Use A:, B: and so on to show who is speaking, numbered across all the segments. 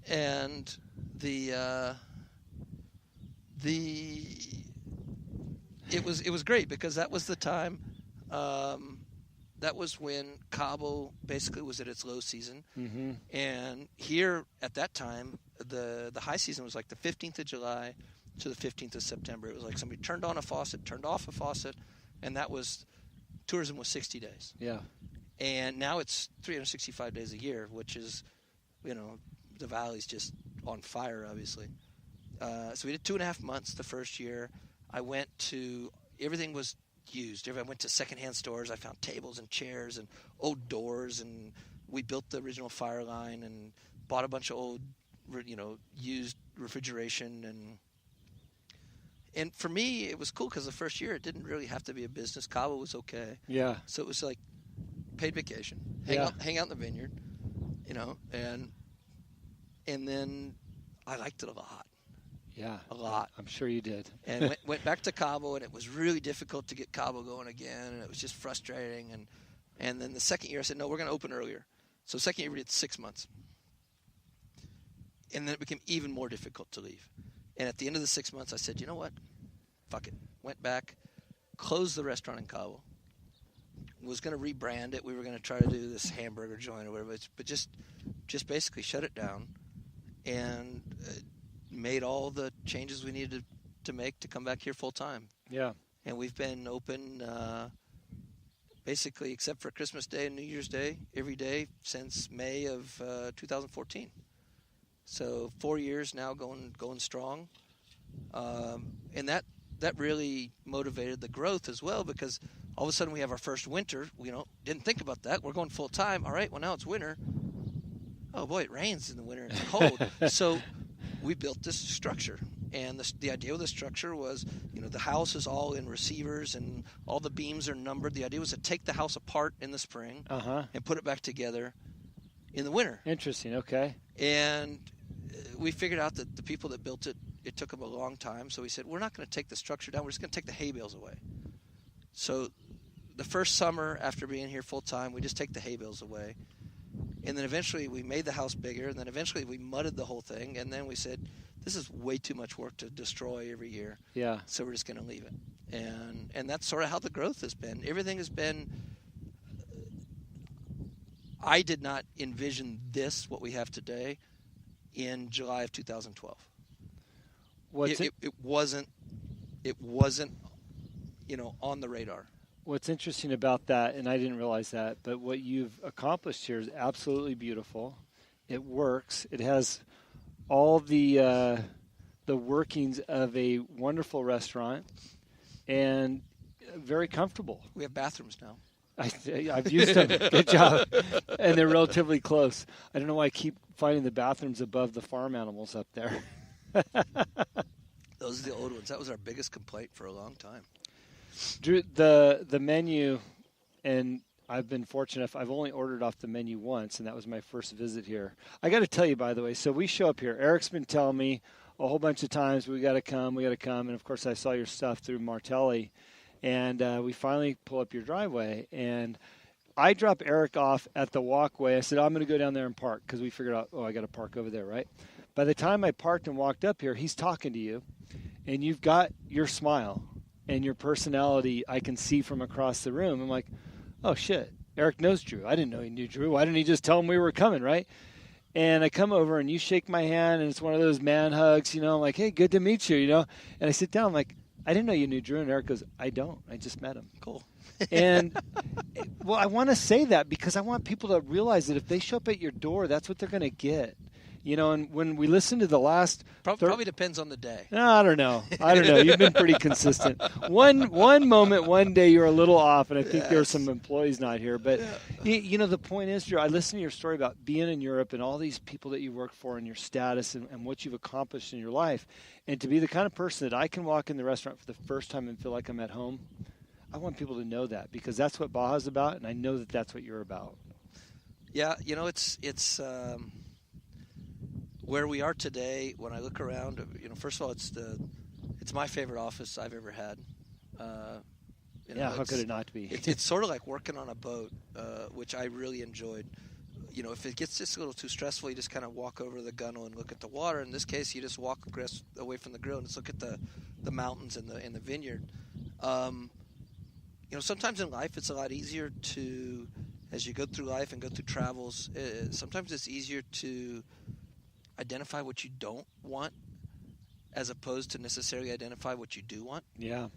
A: And it was great because that was the time. That was when Cabo basically was at its low season, and here at that time, the high season was like the 15th of July to the 15th of September. It was like somebody turned on a faucet, turned off a faucet, and that was tourism was 60 days.
B: Yeah.
A: And now it's 365 days a year, which is, the valley's just on fire, obviously. So we did 2.5 months the first year. I went to everything was used. I went to secondhand stores. I found tables and chairs and old doors, and we built the original fire line and bought a bunch of old, used refrigeration. And for me, it was cool because the first year it didn't really have to be a business. Cabo was okay.
B: Yeah.
A: So it was like paid vacation, hang out in the vineyard, and then I liked it a lot.
B: Yeah,
A: a lot.
B: I'm sure you did.
A: And went back to Cabo, and it was really difficult to get Cabo going again, and it was just frustrating. And then the second year, I said, no, we're going to open earlier. So second year, we did 6 months. And then it became even more difficult to leave. And at the end of the 6 months, I said, you know what? Fuck it. Went back, closed the restaurant in Cabo. Was going to rebrand it. We were going to try to do this hamburger joint or whatever, but just basically shut it down and made all the changes we needed to make to come back here full time.
B: Yeah.
A: And we've been open basically except for Christmas Day and New Year's Day every day since May of 2014. So 4 years now going strong. And that really motivated the growth as well, because all of a sudden we have our first winter. Didn't think about that. We're going full time. All right, well, now it's winter. Oh, boy, it rains in the winter. It's cold. So we built this structure. And the idea of the structure was, the house is all in receivers and all the beams are numbered. The idea was to take the house apart in the spring and put it back together in the winter.
B: Interesting, okay.
A: And we figured out that the people that built it, it took them a long time. So we said, we're not going to take the structure down. We're just going to take the hay bales away. So the first summer after being here full time, we just take the hay bales away. And then eventually we made the house bigger. And then eventually we mudded the whole thing. And then we said, this is way too much work to destroy every year.
B: Yeah.
A: So we're just going to leave it. And that's sort of how the growth has been. Everything has been, I did not envision this, what we have today, in July of 2012. It wasn't, on the radar.
B: What's interesting about that, and I didn't realize that, but what you've accomplished here is absolutely beautiful. It works. It has all the workings of a wonderful restaurant and very comfortable.
A: We have bathrooms now.
B: I've used them. Good job. And they're relatively close. I don't know why I keep finding the bathrooms above the farm animals up there.
A: Those are the old ones. That was our biggest complaint for a long time.
B: Drew, the menu, and I've been fortunate. I've only ordered off the menu once, and that was my first visit here. I got to tell you, by the way, so we show up here. Eric's been telling me a whole bunch of times, we got to come. And, of course, I saw your stuff through Martelli, and we finally pull up your driveway. And I drop Eric off at the walkway. I said, I'm going to go down there and park, because we figured out, I got to park over there, right? By the time I parked and walked up here, he's talking to you, and you've got your smile and your personality I can see from across the room. I'm like, oh, shit, Eric knows Drew. I didn't know he knew Drew. Why didn't he just tell him we were coming, right? And I come over, and you shake my hand, and it's one of those man hugs, I'm like, hey, good to meet you, And I sit down, I'm like, I didn't know you knew Drew. And Eric goes, I don't. I just met him.
A: Cool.
B: And, well, I want to say that because I want people to realize that if they show up at your door, that's what they're going to get. And when we listen to the last...
A: Probably depends on the day.
B: No, I don't know. You've been pretty consistent. One moment, one day you're a little off, and I think there are some employees not here. But, the point is, Drew, I listened to your story about being in Europe and all these people that you work for and your status and what you've accomplished in your life. And to be the kind of person that I can walk in the restaurant for the first time and feel like I'm at home, I want people to know that because that's what Baja's about, and I know that that's what you're about.
A: Yeah, it's where we are today. When I look around, first of all, it's my favorite office I've ever had.
B: How could it not be?
A: It's sort of like working on a boat, which I really enjoyed. if it gets just a little too stressful, you just kind of walk over to the gunnel and look at the water. In this case, you just walk away from the grill and just look at the mountains and the vineyard. Sometimes in life it's a lot easier to, as you go through life and go through travels, sometimes it's easier to identify what you don't want as opposed to necessarily identify what you do want.
B: Yeah.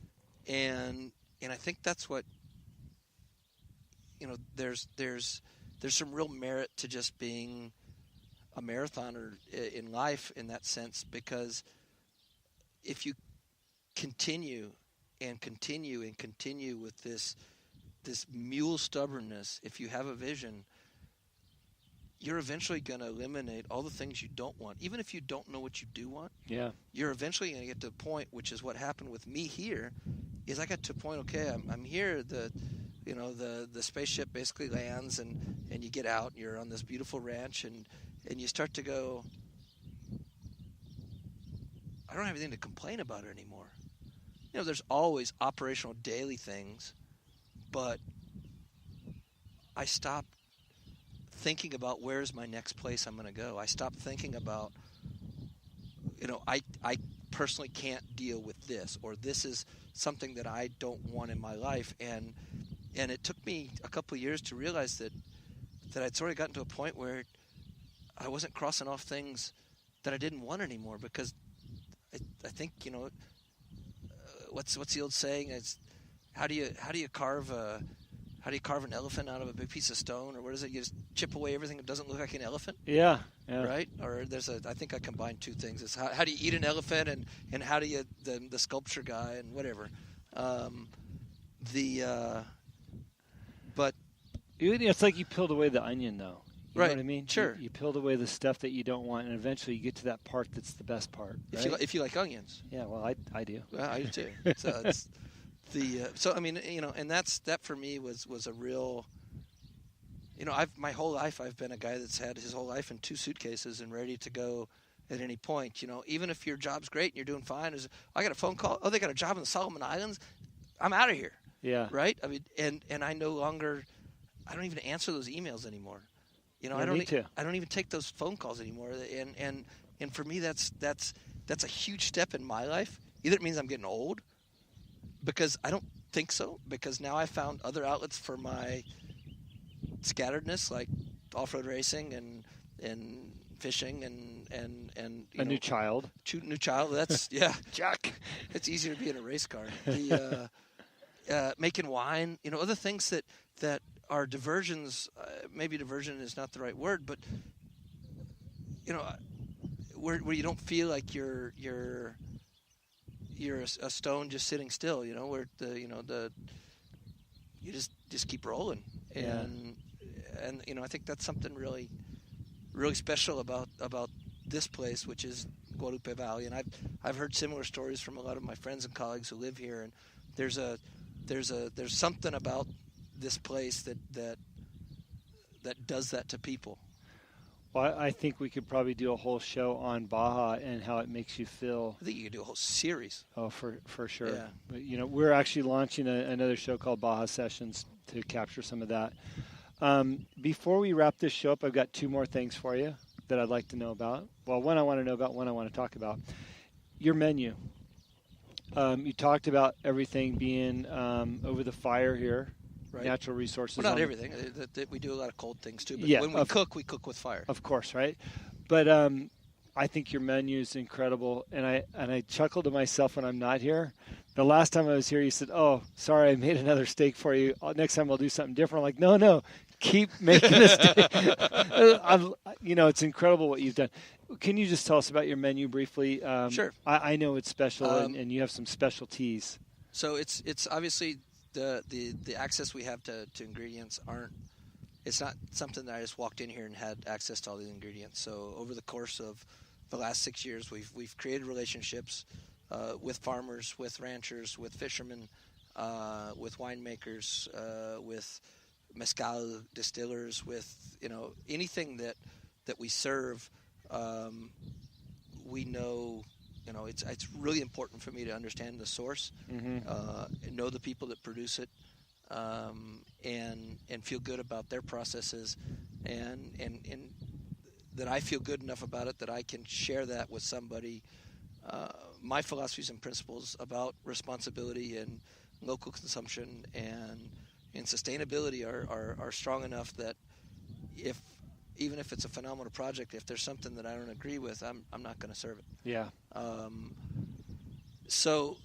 A: And I think that's what, there's some real merit to just being a marathoner in life in that sense, because if you continue and continue and continue with this mule stubbornness, if you have a vision, you're eventually going to eliminate all the things you don't want. Even if you don't know what you do want, you're eventually going to get to a point, which is what happened with me here, is I got to a point, okay, I'm here, the spaceship basically lands and you get out, and you're on this beautiful ranch, and you start to go, I don't have anything to complain about it anymore. There's always operational daily things, but I stopped thinking about where's my next place I'm going to go. I stopped thinking about, I personally can't deal with this, or this is something that I don't want in my life. And it took me a couple of years to realize that I'd sort of gotten to a point where I wasn't crossing off things that I didn't want anymore, because I think, what's the old saying? It's how do you carve an elephant out of a big piece of stone, or what is it? You just chip away everything that doesn't look like an elephant.
B: Yeah.
A: Right. Or I think I combined two things. It's how do you eat an elephant, and how do you the sculpture guy and whatever. But
B: it's like you peeled away the onion, though. You know what I mean?
A: Sure.
B: You peeled away the stuff that you don't want, and eventually you get to that part that's the best part. Right?
A: If you like onions.
B: Yeah, well, I do.
A: Well, I do too. So it's and that for me was a real. My whole life I've been a guy that's had his whole life in 2 suitcases and ready to go at any point. Even if your job's great and you're doing fine, I got a phone call. Oh, they got a job in the Solomon Islands. I'm out of here.
B: Yeah.
A: Right. I mean, and I no longer. I don't even answer those emails anymore. I don't even take those phone calls anymore. And for me, that's a huge step in my life. Either it means I'm getting old, because I don't think so, because now I found other outlets for my scatteredness, like off-road racing and fishing and
B: a new child.
A: New child. That's
B: Jack.
A: It's easier to be in a race car. The making wine. Other things that are diversions. Maybe diversion is not the right word, but where you don't feel like you're a stone just sitting still. Where you just keep rolling. And I think that's something really, really special about this place, which is Guadalupe Valley. And I've heard similar stories from a lot of my friends and colleagues who live here. And there's something about this place that does that to people.
B: Well, I think we could probably do a whole show on Baja and how it makes you feel.
A: I think you could do a whole series.
B: Oh, for sure.
A: Yeah.
B: But, we're actually launching another show called Baja Sessions to capture some of that. Before we wrap this show up, I've got 2 more things for you that I'd like to know about. Well, one I want to know about, one I want to talk about. Your menu. You talked about everything being over the fire here. Right. Natural resources.
A: Well, not everything. We do a lot of cold things too. But when we cook with fire.
B: Of course, right? But I think your menu is incredible, and I chuckle to myself when I'm not here. The last time I was here, you said, "Oh, sorry, I made another steak for you. Next time I'll do something different." I'm like, no, keep making a steak. It's incredible what you've done. Can you just tell us about your menu briefly?
A: Sure.
B: I know it's special, and you have some specialties.
A: So it's obviously. The access we have to ingredients it's not something that I just walked in here and had access to all the ingredients. So over the course of the last 6 years, we've created relationships with farmers, with ranchers, with fishermen, with winemakers, with mezcal distillers, with anything that we serve. We know. It's really important for me to understand the source, know the people that produce it, and feel good about their processes, and that I feel good enough about it that I can share that with somebody. My philosophies and principles about responsibility and local consumption and sustainability are strong enough that even if it's a phenomenal project, if there's something that I don't agree with, I'm not going to serve it.
B: Yeah.
A: So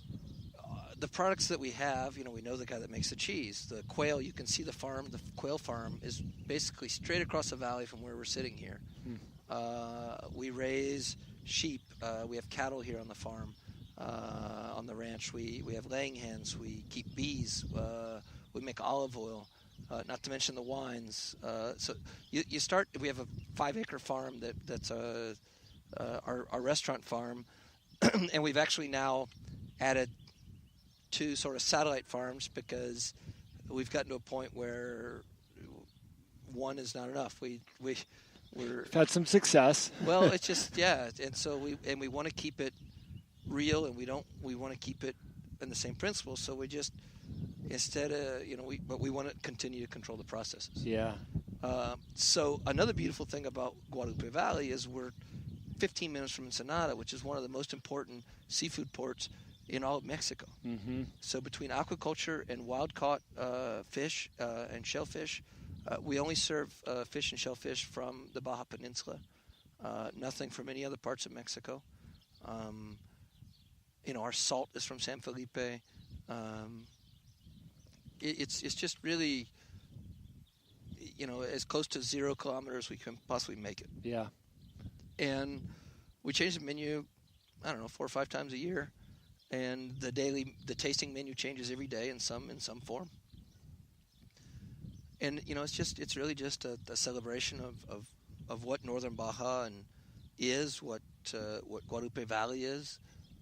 A: the products that we have, we know the guy that makes the cheese. The quail, you can see the farm. The quail farm is basically straight across the valley from where we're sitting here. We raise sheep. We have cattle here on the farm, on the ranch. We have laying hens. We keep bees. We make olive oil, not to mention the wines. So you start. We have a 5-acre farm that's our restaurant farm, and we've actually now added 2 sort of satellite farms because we've gotten to a point where one is not enough. We've
B: had some success.
A: Well, it's just and so we want to keep it real, and we want to keep it in the same principle. So we just instead of but we want to continue to control the processes.
B: Yeah.
A: So another beautiful thing about Guadalupe Valley is we're 15 minutes from Ensenada, which is one of the most important seafood ports in all of Mexico.
B: Mm-hmm.
A: So between aquaculture and wild-caught fish and shellfish, we only serve fish and shellfish from the Baja Peninsula, nothing from any other parts of Mexico. Our salt is from San Felipe. It's just really, as close to 0 kilometers we can possibly make it.
B: Yeah.
A: And we change the menu, 4 or 5 times a year. And the tasting menu changes every day in some form. And it's really just a celebration of what Northern Baja is, what Guadalupe Valley is.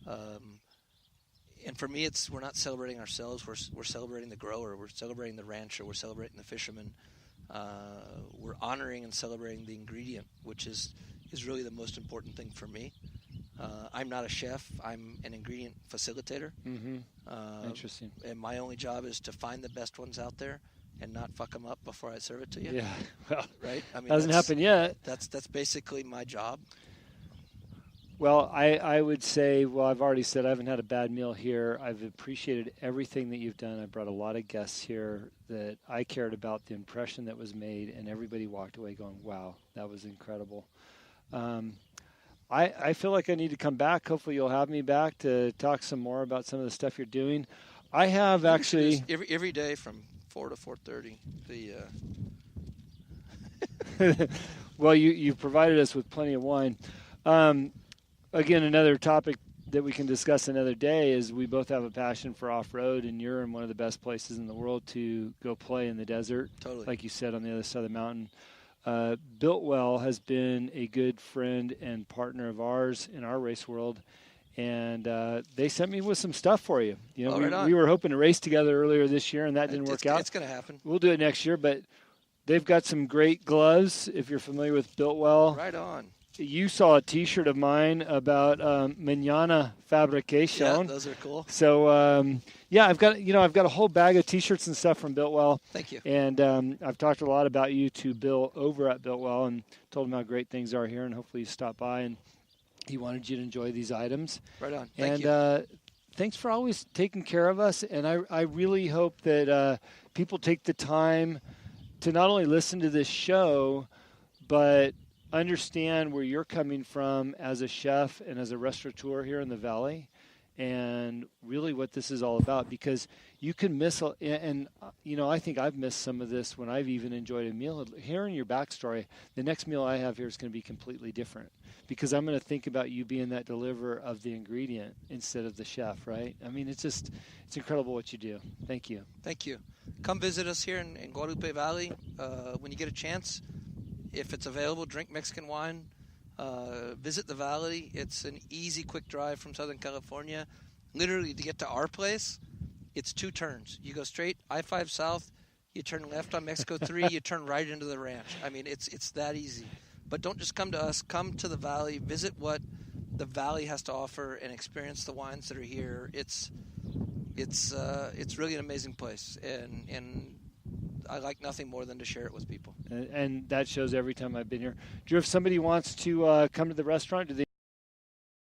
A: And for me, we're not celebrating ourselves. We're celebrating the grower. We're celebrating the rancher. We're celebrating the fisherman. We're honoring and celebrating the ingredient, which is really the most important thing for me. I'm not a chef. I'm an ingredient facilitator.
B: Mm-hmm. Interesting.
A: And my only job is to find the best ones out there and not fuck them up before I serve it to you.
B: Yeah. Well,
A: right? I mean,
B: hasn't happened yet.
A: That's basically my job.
B: Well, I would say, I've already said I haven't had a bad meal here. I've appreciated everything that you've done. I brought a lot of guests here that I cared about the impression that was made, and everybody walked away going, wow, that was incredible. I feel like I need to come back. Hopefully you'll have me back to talk some more about some of the stuff you're doing. I have actually...
A: Every day from 4 to 4:30.
B: Well, you provided us with plenty of wine. Again, another topic that we can discuss another day is we both have a passion for off-road, and you're in one of the best places in the world to go play in the desert.
A: Totally.
B: Like you said, on the other side of the mountain. Builtwell has been a good friend and partner of ours in our race world, and they sent me with some stuff for you. We were hoping to race together earlier this year, and that didn't work out.
A: It's going to happen.
B: We'll do it next year, but they've got some great gloves, if you're familiar with Builtwell.
A: Right on.
B: You saw a T-shirt of mine about Mañana Fabrication.
A: Yeah, those are cool.
B: So I've got a whole bag of T-shirts and stuff from Builtwell.
A: Thank you.
B: And I've talked a lot about you to Bill over at Builtwell and told him how great things are here, and hopefully you stop by. And he wanted you to enjoy these items.
A: Right on.
B: Thank you. Thanks for always taking care of us. And I really hope that people take the time to not only listen to this show, but understand where you're coming from as a chef and as a restaurateur here in the Valley, and really what this is all about, because you can miss, I think I've missed some of this when I've even enjoyed a meal. Hearing your backstory, the next meal I have here is going to be completely different, because I'm going to think about you being that deliverer of the ingredient instead of the chef, right? I mean, it's incredible what you do. Thank you.
A: Thank you. Come visit us here in Guadalupe Valley when you get a chance. If it's available, drink Mexican wine. Visit the valley. It's an easy, quick drive from Southern California. Literally, to get to our place, it's 2 turns. You go straight I-5 south, you turn left on Mexico 3, you turn right into the ranch. I mean, it's that easy. But don't just come to us. Come to the valley. Visit what the valley has to offer and experience the wines that are here. It's really an amazing place, and I like nothing more than to share it with people.
B: and that shows every time I've been here. Drew, if somebody wants to come to the restaurant, do they